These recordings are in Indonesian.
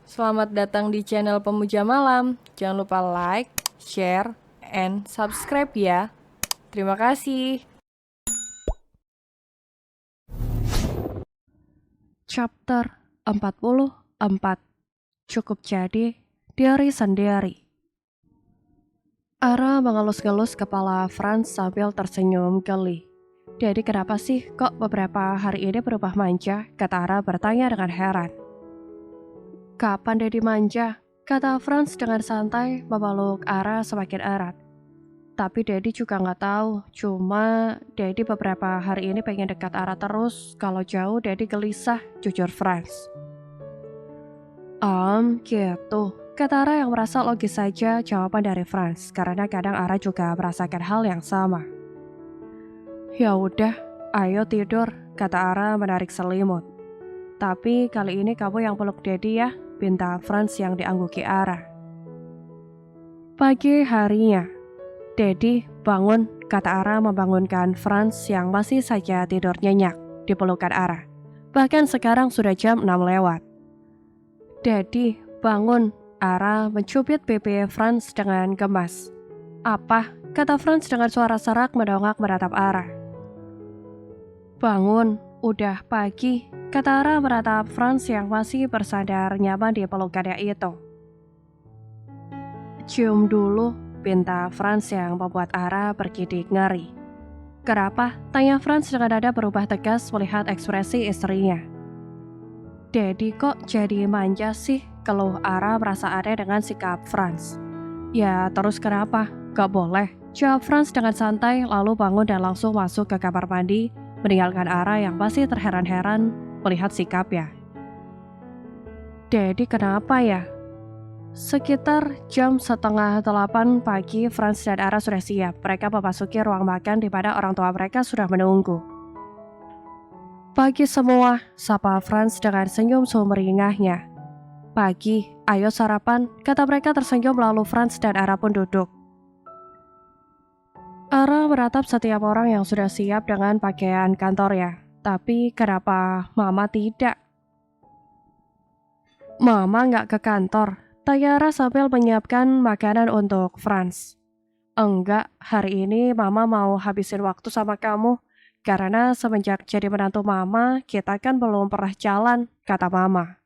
Selamat datang di channel Pemuja Malam. Jangan lupa like, share, and subscribe ya. Terima kasih. Chapter 44. Cukup jadi diri sendiri. Ara mengelus-ngelus kepala Franz sambil tersenyum geli. Jadi kenapa sih kok beberapa hari ini berubah manja? Kata Ara bertanya dengan heran. Kapan Dedi manja? Kata Franz dengan santai memeluk Ara semakin erat. Tapi Dedi juga nggak tahu, cuma Dedi beberapa hari ini pengen dekat Ara terus, kalau jauh Dedi gelisah, jujur Franz. Gitu, kata Ara yang merasa logis saja jawaban dari Franz, karena kadang Ara juga merasakan hal yang sama. Ya udah, ayo tidur, kata Ara menarik selimut. Tapi kali ini kamu yang peluk Dedi ya, pinta Franz yang diangguki Ara. Pagi harinya, Dedi, bangun, kata Ara membangunkan Franz yang masih saja tidur nyenyak di pelukan Ara. Bahkan sekarang sudah jam 6 lewat. Dedi, bangun, Ara mencubit pipi Franz dengan gemas. Apa? Kata Franz dengan suara serak mendongak menatap Ara. Bangun, udah pagi, kata Ara menatap Franz yang masih bersandar nyaman di pelukannya itu. Cium dulu, pinta Franz yang membuat Ara bergidik ngeri. Kenapa? Tanya Franz dengan nada berubah tegas melihat ekspresi istrinya. Dedi kok jadi manja sih? Keluh Ara merasa aneh dengan sikap Franz. Ya terus kenapa? Gak boleh, jawab Franz dengan santai lalu bangun dan langsung masuk ke kamar mandi, meninggalkan Ara yang masih terheran-heran melihat sikapnya. Dedi kenapa ya? Sekitar jam 7:30 pagi, Franz dan Ara sudah siap. Mereka memasuki ruang makan di mana orang tua mereka sudah menunggu. Pagi semua, sapa Franz dengan senyum sumringahnya. Pagi, ayo sarapan, kata mereka tersenyum lalu Franz dan Ara pun duduk. Ara menatap setiap orang yang sudah siap dengan pakaian kantornya. Tapi kenapa Mama tidak? Mama nggak ke kantor, tanya Ara sambil menyiapkan makanan untuk Franz. Enggak, hari ini Mama mau habisin waktu sama kamu. Karena semenjak jadi menantu Mama, kita kan belum pernah jalan, kata Mama.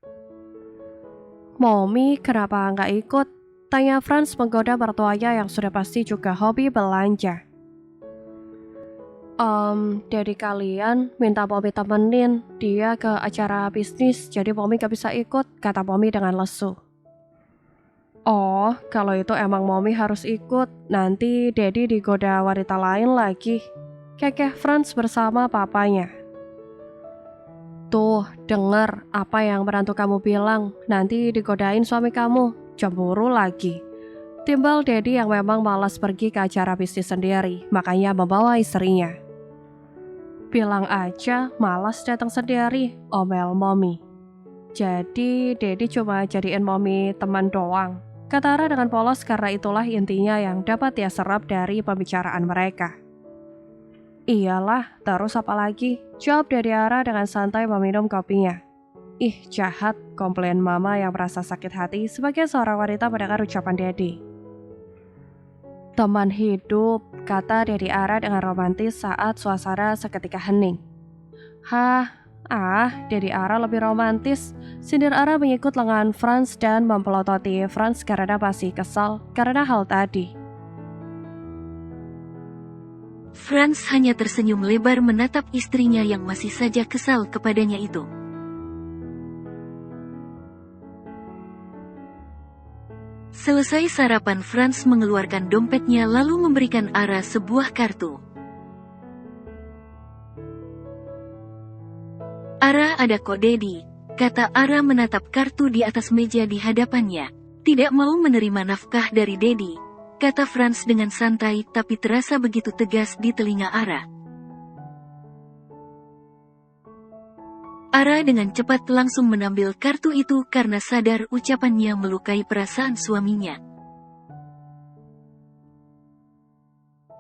Mommy kenapa nggak ikut? Tanya Franz menggoda mertuanya yang sudah pasti juga hobi belanja. Dari kalian minta Mommy temenin, dia ke acara bisnis, jadi Mommy gak bisa ikut, kata Mommy dengan lesu. Oh, kalau itu emang Mommy harus ikut, nanti Daddy digoda wanita lain lagi. Kekeh Franz bersama papanya. Tuh, denger apa yang menantu kamu bilang, nanti digodain suami kamu, cemburu lagi. Timbal Dedi yang memang malas pergi ke acara bisnis sendiri, makanya membawa istrinya. Bilang aja malas datang sendiri, omel Mommy. Jadi Dedi cuma jadiin Mommy teman doang, kata Ara dengan polos karena itulah intinya yang dapat dia serap dari pembicaraan mereka. Iyalah, terus apa lagi? Jawab dari Ara dengan santai meminum kopinya. Ih, jahat, komplain Mama yang merasa sakit hati sebagai seorang wanita mendengar ucapan Dedi. Teman hidup, kata Dedi Ara dengan romantis saat suasana seketika hening. Dedi Ara lebih romantis. Sindir Ara mengikut lengan Franz dan mempelototi Franz karena masih kesal karena hal tadi. Franz hanya tersenyum lebar menatap istrinya yang masih saja kesal kepadanya itu. Selesai sarapan, Franz mengeluarkan dompetnya lalu memberikan Ara sebuah kartu. Ara, ada kok Dedi, kata Ara menatap kartu di atas meja di hadapannya. Tidak mau menerima nafkah dari Dedi, kata Franz dengan santai tapi terasa begitu tegas di telinga Ara. Ara dengan cepat langsung mengambil kartu itu karena sadar ucapannya melukai perasaan suaminya.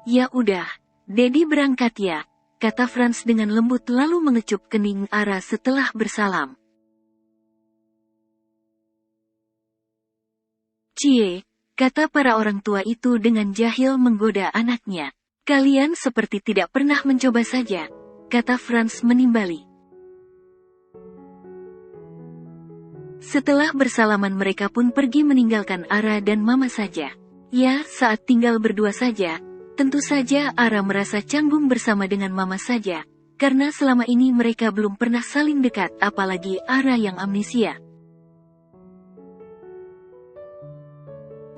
Ya udah, Dedi berangkat ya, kata Franz dengan lembut lalu mengecup kening Ara setelah bersalam. Cie, kata para orang tua itu dengan jahil menggoda anaknya. Kalian seperti tidak pernah mencoba saja, kata Franz menimbali. Setelah bersalaman mereka pun pergi meninggalkan Ara dan Mama saja. Ya, saat tinggal berdua saja, tentu saja Ara merasa canggung bersama dengan Mama saja, karena selama ini mereka belum pernah saling dekat, apalagi Ara yang amnesia.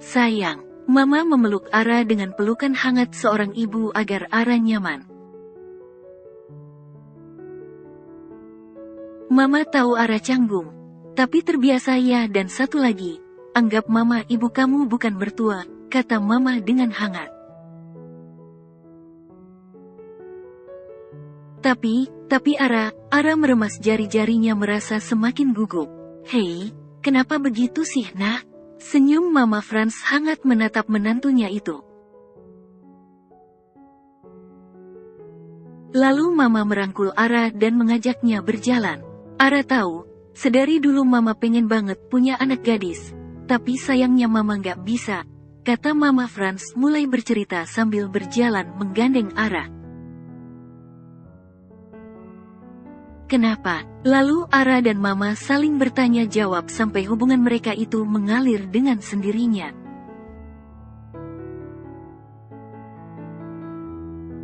Sayang, Mama memeluk Ara dengan pelukan hangat seorang ibu agar Ara nyaman. Mama tahu Ara canggung, tapi terbiasa ya, dan satu lagi, anggap Mama ibu kamu bukan mertua, kata Mama dengan hangat. Tapi Ara meremas jari-jarinya merasa semakin gugup. Hei, kenapa begitu sih, Nak? Senyum Mama Franz hangat menatap menantunya itu. Lalu Mama merangkul Ara dan mengajaknya berjalan. Ara tahu, sedari dulu Mama pengen banget punya anak gadis, tapi sayangnya Mama nggak bisa, kata Mama Franz mulai bercerita sambil berjalan menggandeng Ara. Kenapa? Lalu Ara dan Mama saling bertanya jawab sampai hubungan mereka itu mengalir dengan sendirinya.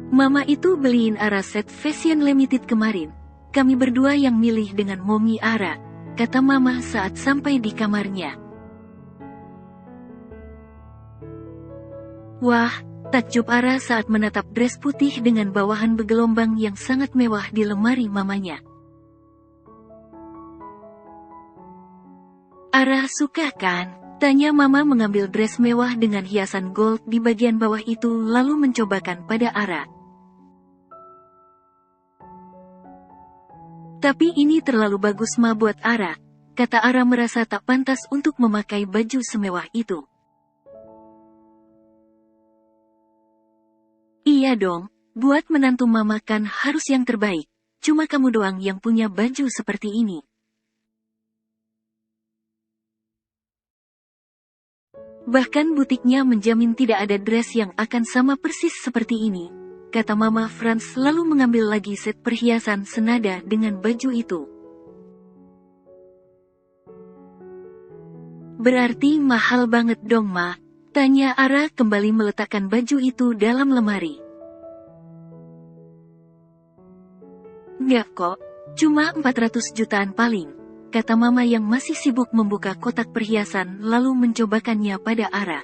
Mama itu beliin Ara set fashion limited kemarin. Kami berdua yang milih dengan Mommy Ara, kata Mama saat sampai di kamarnya. Wah, takjub Ara saat menatap dress putih dengan bawahan bergelombang yang sangat mewah di lemari mamanya. Ara suka kan? Tanya Mama mengambil dress mewah dengan hiasan gold di bagian bawah itu lalu mencobakan pada Ara. Tapi ini terlalu bagus Ma buat Ara, kata Ara merasa tak pantas untuk memakai baju semewah itu. Iya dong, buat menantu Mama kan harus yang terbaik, cuma kamu doang yang punya baju seperti ini. Bahkan butiknya menjamin tidak ada dress yang akan sama persis seperti ini, kata Mama Franz lalu mengambil lagi set perhiasan senada dengan baju itu. Berarti mahal banget dong Ma, tanya Ara kembali meletakkan baju itu dalam lemari. Nggak kok, cuma 400 jutaan paling, kata Mama yang masih sibuk membuka kotak perhiasan lalu mencobakannya pada Ara.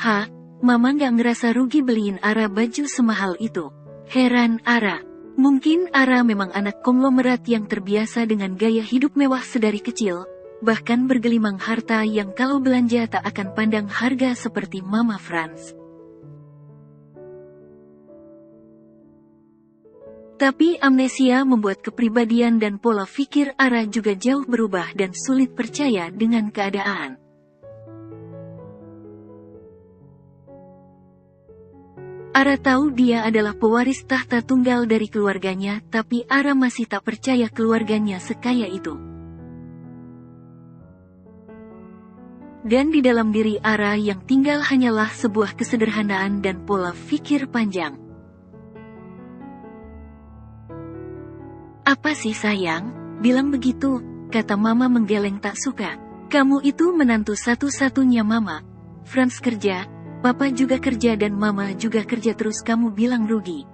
Hah, Mama nggak ngerasa rugi beliin Ara baju semahal itu? Heran Ara. Mungkin Ara memang anak konglomerat yang terbiasa dengan gaya hidup mewah sedari kecil, bahkan bergelimang harta yang kalau belanja tak akan pandang harga seperti Mama Franz. Tapi amnesia membuat kepribadian dan pola pikir Ara juga jauh berubah dan sulit percaya dengan keadaan. Ara tahu dia adalah pewaris tahta tunggal dari keluarganya, tapi Ara masih tak percaya keluarganya sekaya itu. Dan di dalam diri Ara yang tinggal hanyalah sebuah kesederhanaan dan pola pikir panjang. Apa sih sayang, bilang begitu, kata Mama menggeleng tak suka. Kamu itu menantu satu-satunya Mama. Franz kerja, Papa juga kerja dan Mama juga kerja terus kamu bilang rugi.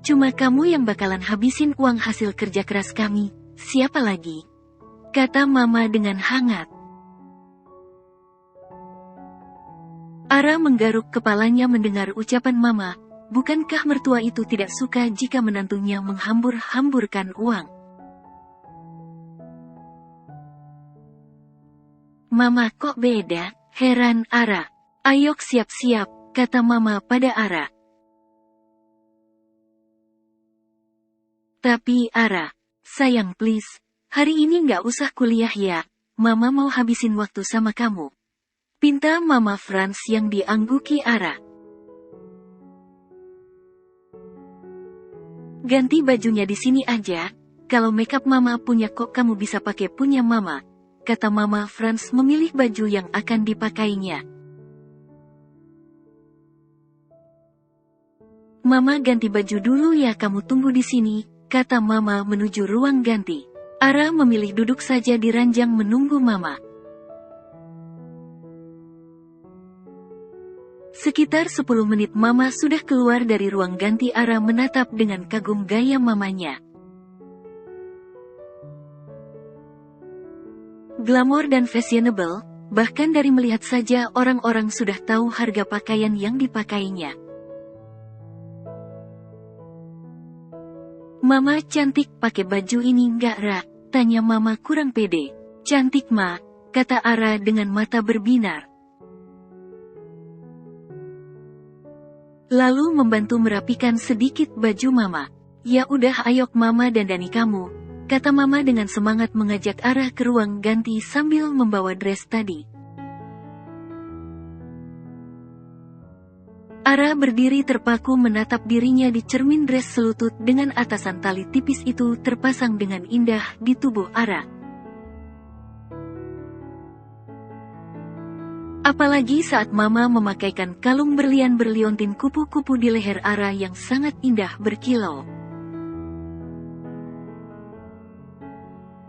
Cuma kamu yang bakalan habisin uang hasil kerja keras kami, siapa lagi? Kata Mama dengan hangat. Ara menggaruk kepalanya mendengar ucapan Mama, bukankah mertua itu tidak suka jika menantunya menghambur-hamburkan uang? Mama kok beda, heran Ara. Ayo siap-siap, kata Mama pada Ara. Tapi Ara, sayang please, hari ini nggak usah kuliah ya, Mama mau habisin waktu sama kamu. Pinta Mama Franz yang diangguki Ara. Ganti bajunya di sini aja. Kalau makeup mama punya kok kamu bisa pakai punya mama, kata Mama Franz memilih baju yang akan dipakainya. Mama ganti baju dulu ya, kamu tunggu di sini, kata Mama menuju ruang ganti. Ara memilih duduk saja di ranjang menunggu Mama. Sekitar 10 menit Mama sudah keluar dari ruang ganti. Ara menatap dengan kagum gaya mamanya. Glamor dan fashionable, bahkan dari melihat saja orang-orang sudah tahu harga pakaian yang dipakainya. Mama cantik pakai baju ini nggak, Ra? Tanya Mama kurang pede. Cantik, Ma, kata Ara dengan mata berbinar. Lalu membantu merapikan sedikit baju Mama. Ya udah, ayo Mama dandani kamu, kata Mama dengan semangat mengajak Ara ke ruang ganti sambil membawa dress tadi. Ara berdiri terpaku menatap dirinya di cermin. Dress selutut dengan atasan tali tipis itu terpasang dengan indah di tubuh Ara. Apalagi saat Mama memakaikan kalung berlian berliontin kupu-kupu di leher Ara yang sangat indah berkilau.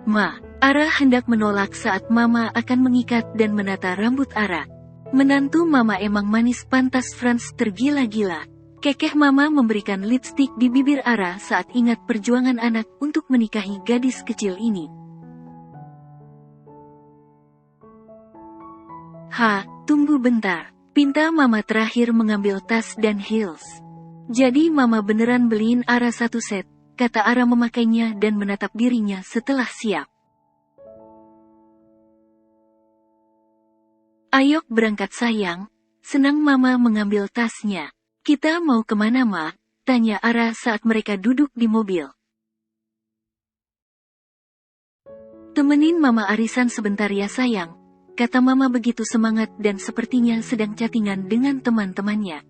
Ma, Ara hendak menolak saat Mama akan mengikat dan menata rambut Ara. Menantu Mama emang manis, pantas Franz tergila-gila. Kekeh Mama memberikan lipstik di bibir Ara saat ingat perjuangan anak untuk menikahi gadis kecil ini. Tunggu bentar. Pinta Mama terakhir mengambil tas dan heels. Jadi Mama beneran beliin Ara satu set, kata Ara memakainya dan menatap dirinya setelah siap. Ayo berangkat sayang, senang Mama mengambil tasnya. Kita mau kemana, Ma? Tanya Ara saat mereka duduk di mobil. Temenin Mama arisan sebentar ya sayang, kata Mama begitu semangat dan sepertinya sedang chattingan dengan teman-temannya.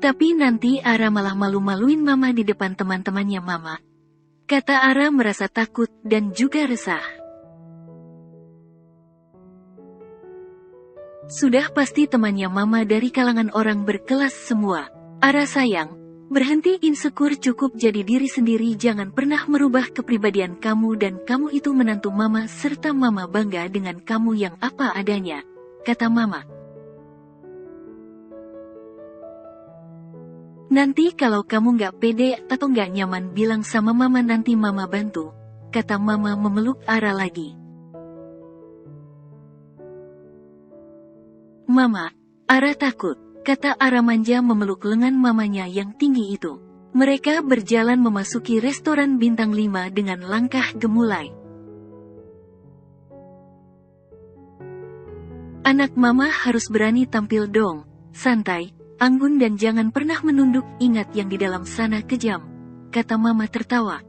Tapi nanti Ara malah malu-maluin Mama di depan teman-temannya Mama, kata Ara merasa takut dan juga resah. Sudah pasti temannya Mama dari kalangan orang berkelas semua. Ara sayang, berhenti insecure, cukup jadi diri sendiri, jangan pernah merubah kepribadian kamu dan kamu itu menantu Mama serta Mama bangga dengan kamu yang apa adanya, kata Mama. Nanti kalau kamu nggak pede atau nggak nyaman bilang sama Mama, nanti Mama bantu, kata Mama memeluk Ara lagi. Mama, Ara takut, kata Ara manja memeluk lengan mamanya yang tinggi itu. Mereka berjalan memasuki restoran bintang 5 dengan langkah gemulai. Anak Mama harus berani tampil dong, santai, anggun dan jangan pernah menunduk, ingat yang di dalam sana kejam, kata Mama tertawa.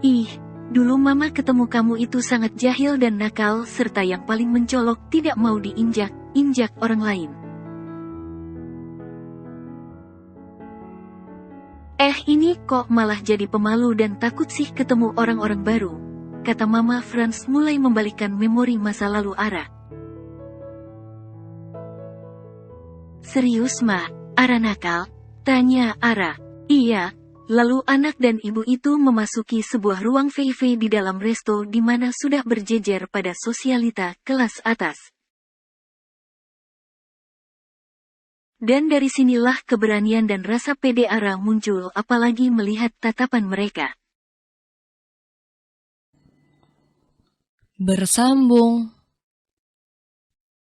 Ih, dulu Mama ketemu kamu itu sangat jahil dan nakal serta yang paling mencolok, tidak mau diinjak-injak orang lain. Ini kok malah jadi pemalu dan takut sih ketemu orang-orang baru, kata Mama Franz mulai membalikkan memori masa lalu Ara. Serius Ma, Ara nakal? Tanya Ara. Iya. Lalu anak dan ibu itu memasuki sebuah ruang VV di dalam resto di mana sudah berjejer pada sosialita kelas atas. Dan dari sinilah keberanian dan rasa pede Ara muncul, apalagi melihat tatapan mereka. Bersambung.